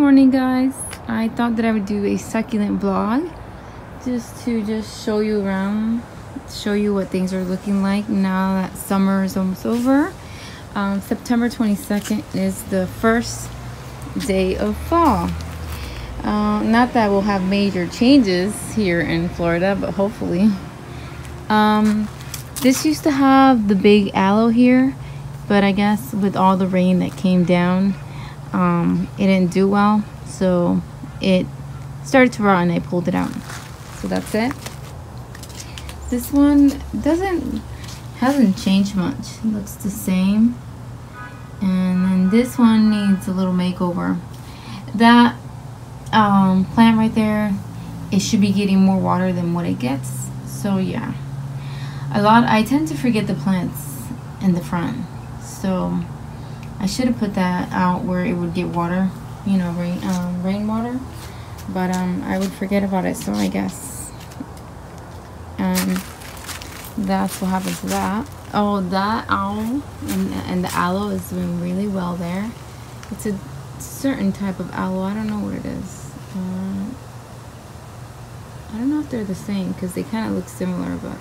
morning, guys. I thought that I would do a succulent vlog just to show you around, show you what things are looking like now that summer is almost over. September 22nd is the first day of fall. Not that we'll have major changes here in Florida, but hopefully. This used to have the big aloe here, but I guess with all the rain that came down, it didn't do well, so it started to rot and I pulled it out. So that's it. This one hasn't changed much. It looks the same. And then this one needs a little makeover. That plant right there, it should be getting more water than what it gets. So yeah, I tend to forget the plants in the front, so I should have put that out where it would get water, you know, rainwater, but I would forget about it. So I guess that's what happened to that. Oh, that aloe and the aloe is doing really well there. It's a certain type of aloe. I don't know what it is. I don't know if they're the same because they kind of look similar, but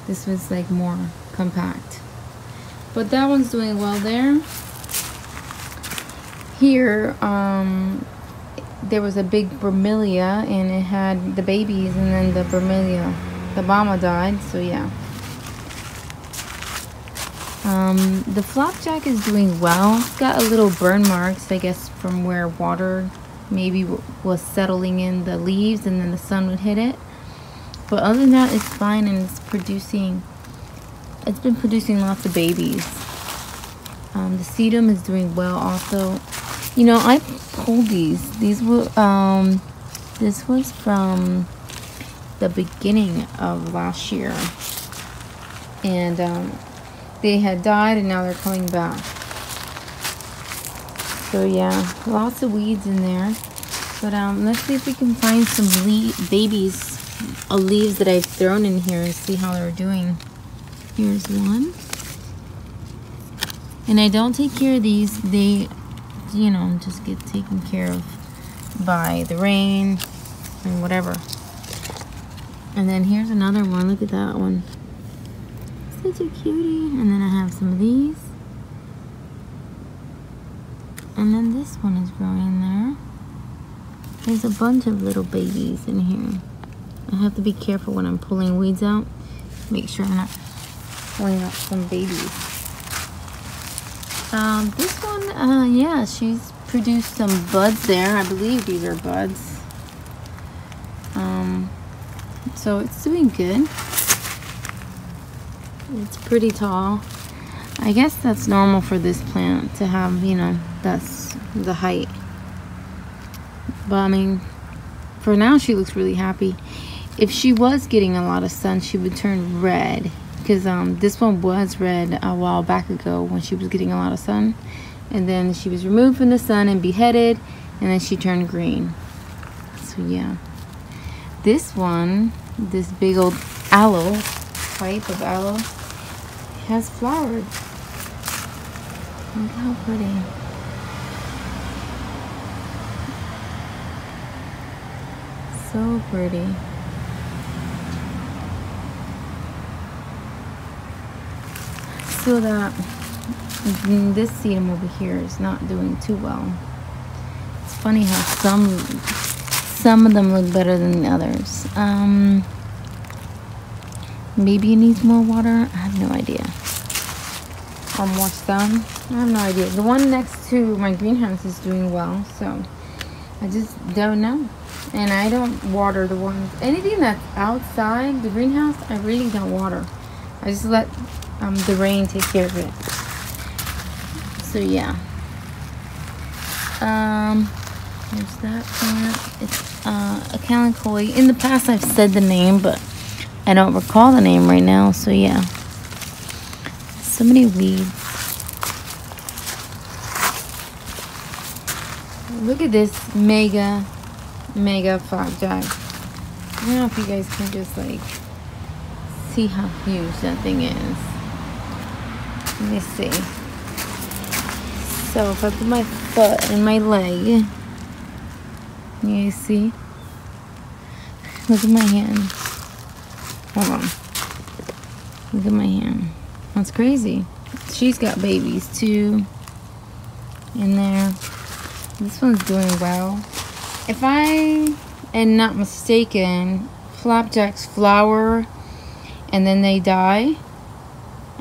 this was like more compact. But that one's doing well there. Here, there was a big bromeliad and it had the babies, and then the bromeliad, the mama died, so yeah. The flapjack is doing well. It's got a little burn marks, I guess, from where water maybe was settling in the leaves and then the sun would hit it. But other than that, it's fine, and it's been producing lots of babies. The sedum is doing well also. You know, I pulled these were this was from the beginning of last year, and they had died and now they're coming back. So yeah, lots of weeds in there. But let's see if we can find some babies of leaves that I've thrown in here and see how they're doing. Here's one. And I don't take care of these. They, you know, just get taken care of by the rain and whatever. And then here's another one. Look at that one. Such a cutie. And then I have some of these. And then this one is growing there. There's a bunch of little babies in here. I have to be careful when I'm pulling weeds out. Make sure I'm not pulling out some babies. This one, yeah, she's produced some buds there. I believe these are buds. So it's doing good. It's pretty tall. I guess that's normal for this plant to have, you know, that's the height. But I mean, for now she looks really happy. If she was getting a lot of sun, she would turn red, because this one was red a while back ago when she was getting a lot of sun, and then she was removed from the sun and beheaded, and then she turned green. So yeah, this one, this big old aloe type of aloe, has flowered. Look how pretty. So pretty. So that this sedum over here is not doing too well. It's funny how some of them look better than the others. Maybe it needs more water. I have no idea. Or more sun. I have no idea. The one next to my greenhouse is doing well, so I just don't know. And I don't water the ones, anything that's outside the greenhouse, I really don't water. I just let the rain take care of it. So yeah. There's that plant. It's a calicoid. In the past I've said the name, but I don't recall the name right now. So yeah. So many weeds. Look at this mega flapjack. I don't know if you guys can just like see how huge that thing is. Let me see. So if I put my foot and my leg You see? Look at my hand. Hold on. Look at my hand. That's crazy. She's got babies too in there. This one's doing well. If I am not mistaken, flapjacks flower and then they die,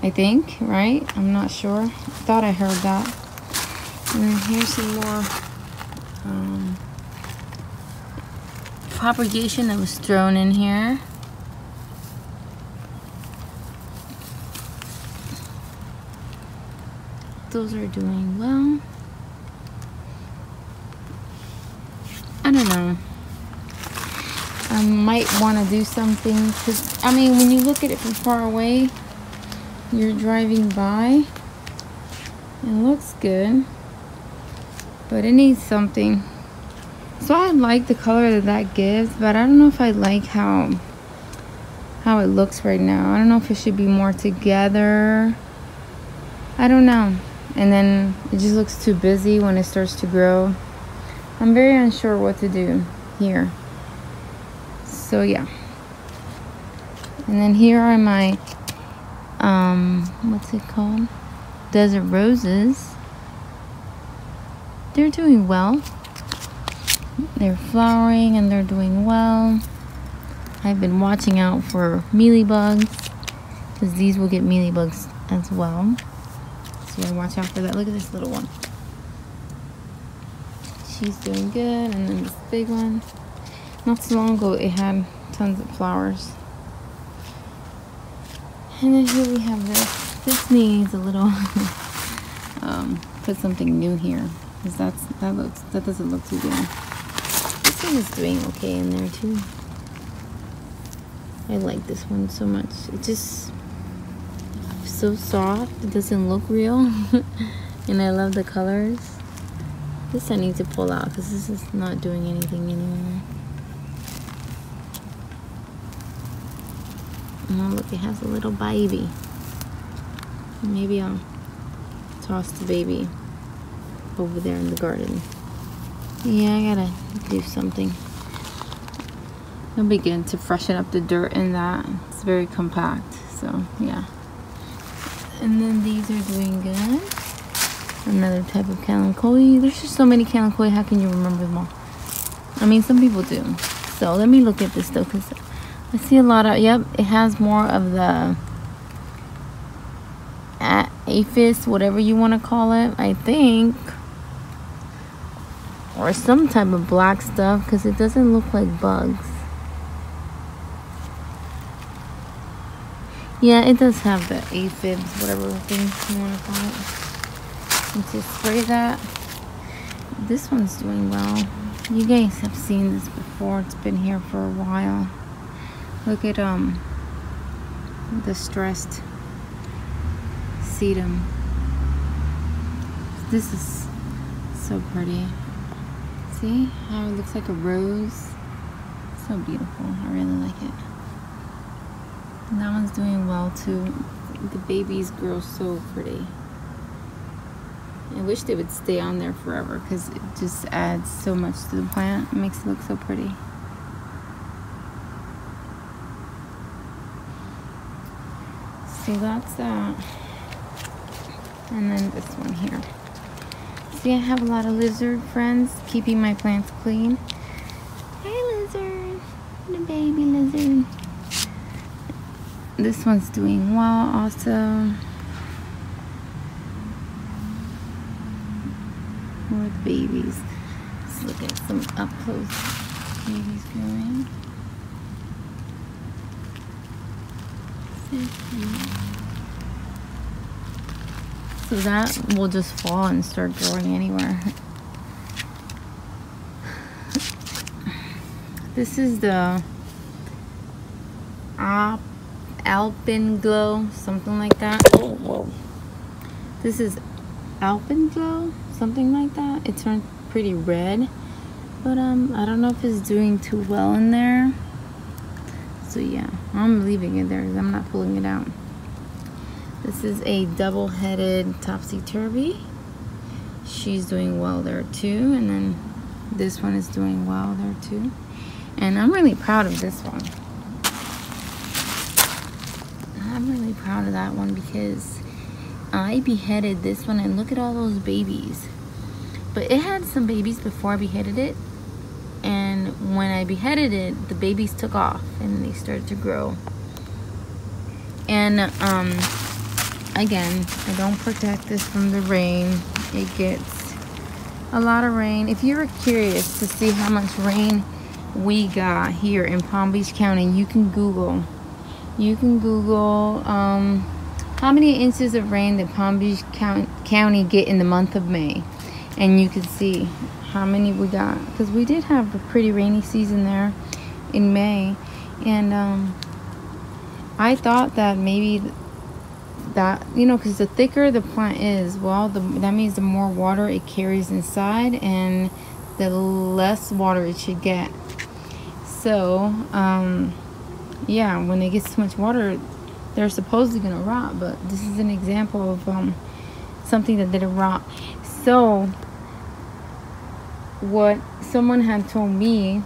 I think, right? I'm not sure. I thought I heard that. And then here's some more propagation that was thrown in here. Those are doing well. I don't know. I might want to do something, because I mean, when you look at it from far away, you're driving by, it looks good, but it needs something. So I like the color that that gives, but I don't know if I like how it looks right now. I don't know if it should be more together. I don't know. And then it just looks too busy when it starts to grow. I'm very unsure what to do here. So yeah. And then here are my what's it called? Desert roses. They're doing well. They're flowering and they're doing well. I've been watching out for mealybugs, because these will get mealybugs as well. So yeah, watch out for that. Look at this little one. She's doing good. And then this big one. Not so long ago, it had tons of flowers. And then here we have this. This needs a little put something new here, because that doesn't look too good. This one is doing okay in there too. I like this one so much. It's just so soft. It doesn't look real. And I love the colors. This I need to pull out, because this is not doing anything anymore. Oh, look, it has a little baby. Maybe I'll toss the baby over there in the garden. Yeah, I gotta do something. It'll be good to freshen up the dirt in that. It's very compact, so yeah. And then these are doing good. Another type of kalanchoe. There's just so many kalanchoe, how can you remember them all? I mean, some people do. So let me look at this though, because I see a lot of, yep, it has more of the aphis, whatever you want to call it, I think. Or some type of black stuff, because it doesn't look like bugs. Yeah, it does have the aphids, whatever thing you want to call it. And to spray that. This one's doing well. You guys have seen this before. It's been here for a while. Look at the stressed sedum. This is so pretty. See how it looks like a rose? So beautiful. I really like it. And that one's doing well too. The babies grow so pretty. I wish they would stay on there forever, because it just adds so much to the plant. It makes it look so pretty. So that's that. And then this one here. See, I have a lot of lizard friends keeping my plants clean. Hey lizard, the baby lizard. This one's doing well also. More the babies. Let's look at some up close babies growing. So that will just fall and start growing anywhere. This is the Alpenglow, something like that. Oh, whoa. This is Alpenglow, something like that. It turned pretty red, but I don't know if it's doing too well in there. So yeah, I'm leaving it there. I'm not pulling it out. This is a double-headed topsy-turvy. She's doing well there too. And then This one is doing well there too. And I'm really proud of this one. I'm really proud of that one because I beheaded this one, and look at all those babies. But it had some babies before I beheaded it, and when I beheaded it, the babies took off and they started to grow. And again, I don't protect this from the rain. It gets a lot of rain. If you're curious to see how much rain we got here in Palm Beach County, you can Google how many inches of rain did Palm Beach County get in the month of May, and you can see how many we got, because we did have a pretty rainy season there in May. And I thought that maybe that, you know, because the thicker the plant is, well, that means the more water it carries inside and the less water it should get. So yeah, when it gets too much water, they're supposedly gonna rot. But this is an example of something that didn't rot. So what someone had told me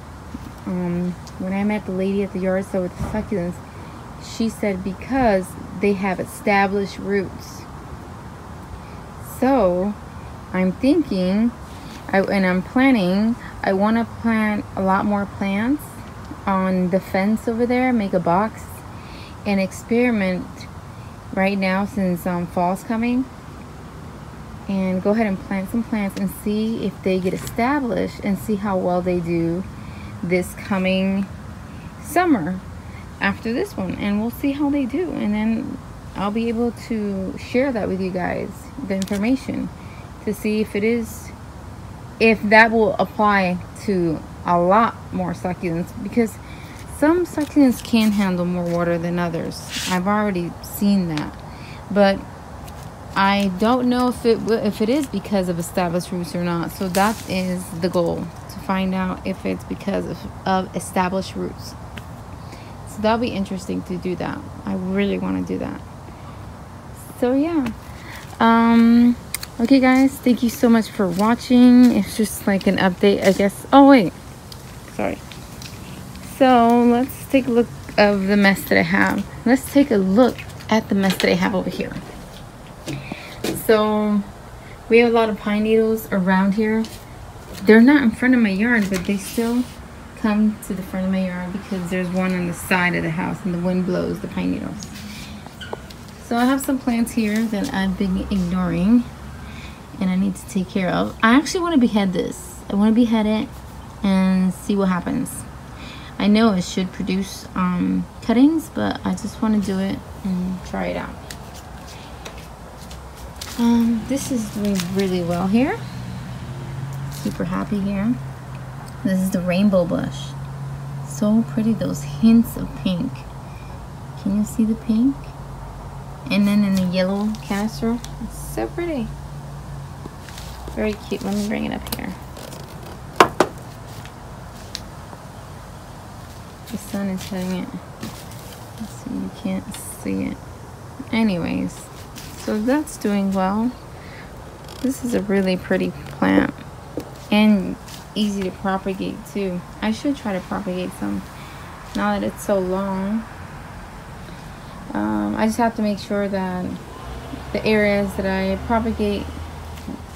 when I met the lady at the yard sale with the succulents, she said because they have established roots. So I'm thinking, I'm planning, I want to plant a lot more plants on the fence over there, make a box, and experiment right now since fall's coming, and go ahead and plant some plants and see if they get established and see how well they do this coming summer after this one. And we'll see how they do, and then I'll be able to share that with you guys, the information, to see if that will apply to a lot more succulents, because some succulents can handle more water than others. I've already seen that, but I don't know if it is because of established roots or not. So that is the goal, to find out if it's because of established roots. So that'll be interesting to do that. I really want to do that. So yeah, okay guys, thank you so much for watching. It's just like an update, I guess. Oh wait, sorry. So let's take a look of the mess that I have. Let's take a look at the mess that I have over here. So we have a lot of pine needles around here. They're not in front of my yard, but they still come to the front of my yard because there's one on the side of the house and the wind blows the pine needles. So I have some plants here that I've been ignoring and I need to take care of. I actually want to behead this. I want to behead it and see what happens. I know it should produce cuttings, but I just want to do it and try it out. This is doing really well here. Super happy here. This is the rainbow bush. So pretty, those hints of pink. Can you see the pink? And then in the yellow canister, it's so pretty. Very cute. Let me bring it up here. The sun is hitting it, so you can't see it. Anyways, so that's doing well. This is a really pretty plant and easy to propagate too. I should try to propagate some now that it's so long. I just have to make sure that the areas that I propagate,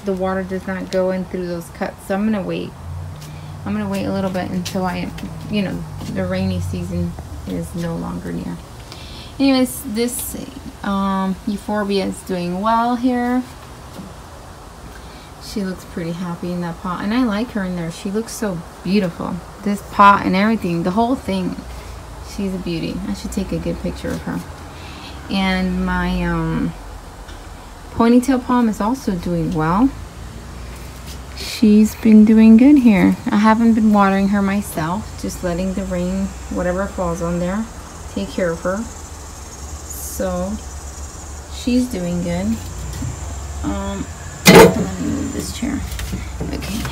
the water does not go in through those cuts. So I'm gonna wait. I'm gonna wait a little bit until the rainy season is no longer near. Anyways, this euphorbia is doing well here. She looks pretty happy in that pot, and I like her in there. She looks so beautiful. This pot and everything, the whole thing. She's a beauty. I should take a good picture of her. And my ponytail palm is also doing well. She's been doing good here. I haven't been watering her myself, just letting the rain, whatever falls on there, take care of her. So she's doing good. Let me move this chair. Okay.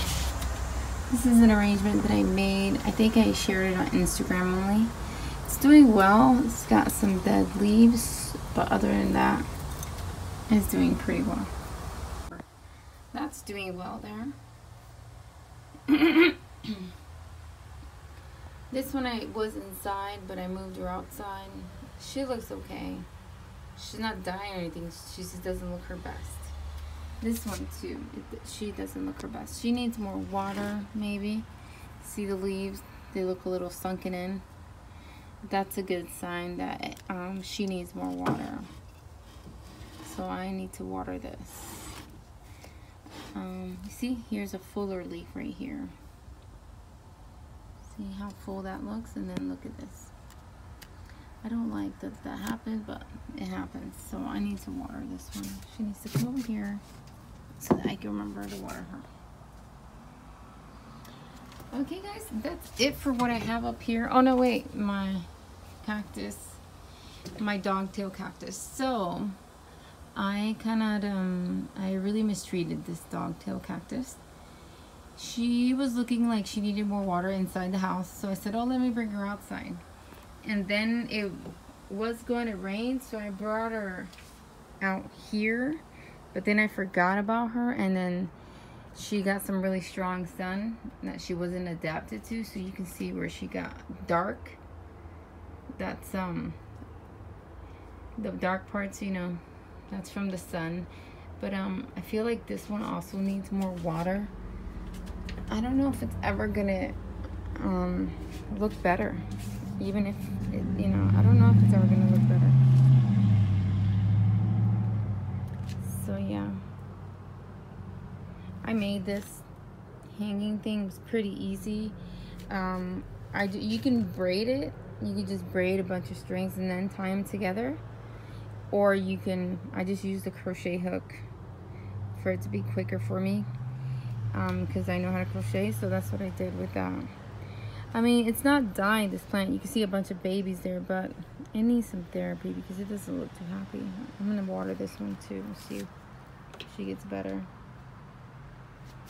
This is an arrangement that I made. I think I shared it on Instagram only. It's doing well. It's got some dead leaves, but other than that, it's doing pretty well. That's doing well there. This one I was inside, but I moved her outside. She looks okay. She's not dying or anything. She just doesn't look her best. This one too, she doesn't look her best. She needs more water, maybe. See the leaves? They look a little sunken in. That's a good sign that she needs more water. So I need to water this. You see, here's a fuller leaf right here. See how full that looks? And then look at this. I don't like that that happened, but it happens. So I need to water this one. She needs to come over here so that I can remember to water her. Okay guys, that's it for what I have up here. Oh no, wait, my cactus, my dogtail cactus. So I I really mistreated this dogtail cactus. She was looking like she needed more water inside the house, so I said, oh, let me bring her outside. And then it was going to rain, so I brought her out here, but then I forgot about her, and then she got some really strong sun that she wasn't adapted to, so you can see where she got dark. That's the dark parts, you know, that's from the sun. But I feel like this one also needs more water. I don't know if it's ever gonna look better, even if it, you know, I don't know if it's ever gonna look better. So yeah, I made this hanging thing. It was pretty easy. You can braid it. You can just braid a bunch of strings and then tie them together, or you can, I just used a crochet hook for it to be quicker for me, because I know how to crochet, so that's what I did with that. I mean, it's not dying, this plant. You can see a bunch of babies there, but it needs some therapy because it doesn't look too happy. I'm gonna water this one too, see if she gets better.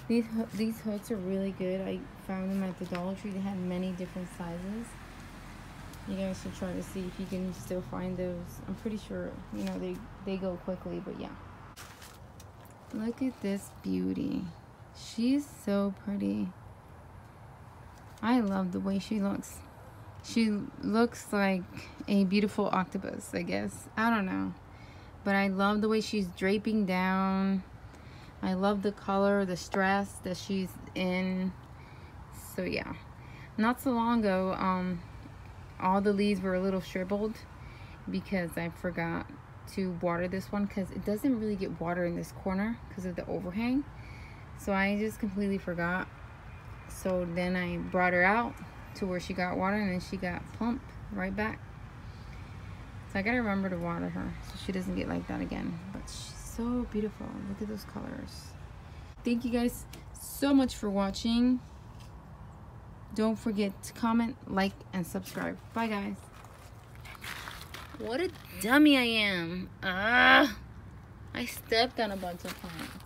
These hooks are really good. I found them at the Dollar Tree. They had many different sizes. You guys should try to see if you can still find those. I'm pretty sure, you know, they go quickly, but yeah. Look at this beauty. She's so pretty. I love the way she looks. She looks like a beautiful octopus, I guess. I don't know. But I love the way she's draping down. I love the color, the stress that she's in. So yeah. Not so long ago, all the leaves were a little shriveled because I forgot to water this one, because it doesn't really get water in this corner because of the overhang. So I just completely forgot. So then I brought her out to where she got water, and then she got plump right back. So I gotta remember to water her so she doesn't get like that again. But she's so beautiful. Look at those colors. Thank you guys so much for watching. Don't forget to comment, like, and subscribe. Bye guys. What a dummy I am. I stepped on a bunch of plants.